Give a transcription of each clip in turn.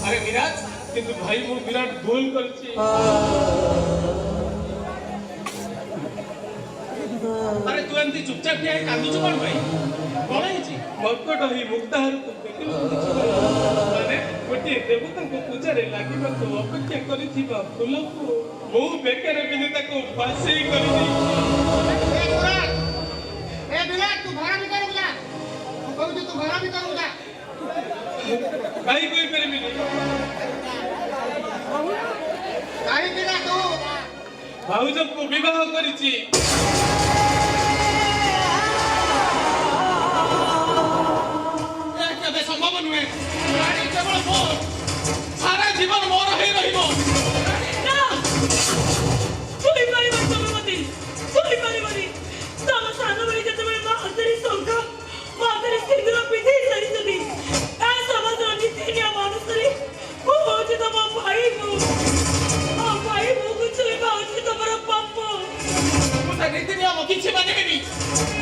अरे विराट किंतु भाई मु विराट भूल करछि अरे तू एमती चुपचाप ठिया कांदुछ कोन भाई कोन हिची मर्कट ही मुक्ताहार को देखिलो माने गोटे देवता को पूजा रे लागिबा को अपेक्षा करिथिबा फूल को मु बेकर बिनता को फांसी करि दी ए विराट तू घर भीतर जा तू कहू तू घर भीतर जा काई कोई परबी काई बिना तू भाउज को विवाह करिछि केबे संभव नुहे रानी केवल मोर सारा जीवन मोर ही रहिबो ना सुई पारी मत मती सुई पारी मती तम सानो बली जते बे मा हतरी संका मा हतरी सिंदूर पिधी सरी सदी ए समाज नीति नियम अनुसार को होचे तम भाई को आ भाई को कुछ लेबा होचे तमर पाप मुता नीति नियम किछि मानिबेनी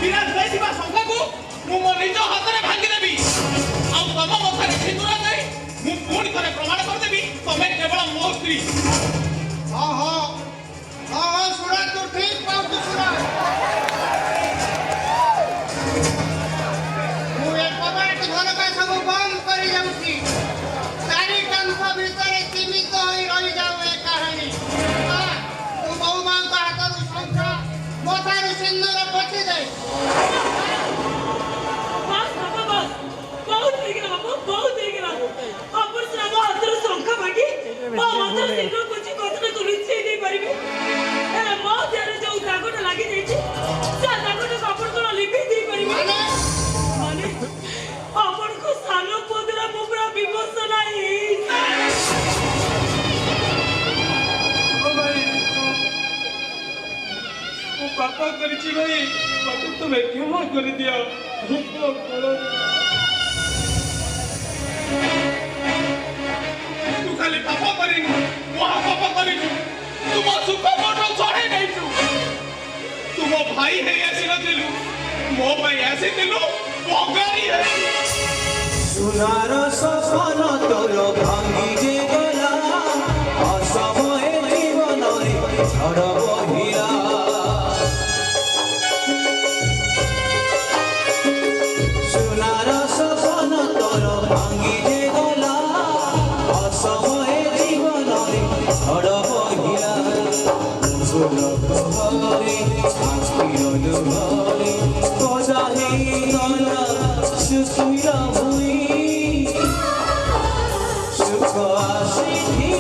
विराट भाईबा संख्या को मु मो निज हातरे भांगी देबी आ तम मथारे सिंदूर नै मु पूर्ण करे प्रमाण कर देबी तमे केवल मो स्त्री हां हां हां हां सुरा तू ठीक पाउ तू सुरा मु एक बात घर का सब बंद करी जाउछी सारी कंठ भीतर सीमित होई रही जाऊ ए कहानी तू बहु मां का हाथ शंख मोथारू सिंदूर पछी जाई बस बहुत देख रहा अपन से मा हतरी संका भागी मा हतरी सिंदूर कुछ कथन तुलसी नहीं परिबे ए मा तेरे जो दागोटा लागि देछि से दागोटा अपन को लिपि दे परिबे माने अपन को सालो पोदरा मुबरा विमोच नाही ओ भाई ओ पापा करिछि भाई मते तुमे क्षमा कर दिया रुको करो तू खाली पाप करिनु महा पाप करिनु तुम सुख मोटो चढ़े नैछु तुम भाई है आसी नथिलु मो भाई आसी दिलु भगाई है सुनार सपन तोर भांगी जे गला असमय जीवन रे झड़ बहिला सुनार सपन तोर भांगी जे गला असमय जीवन रे झड़ बहिला सुलभरे शास्त्रीय दुहरे बजाहे गला सुखिला भुई सुख आसी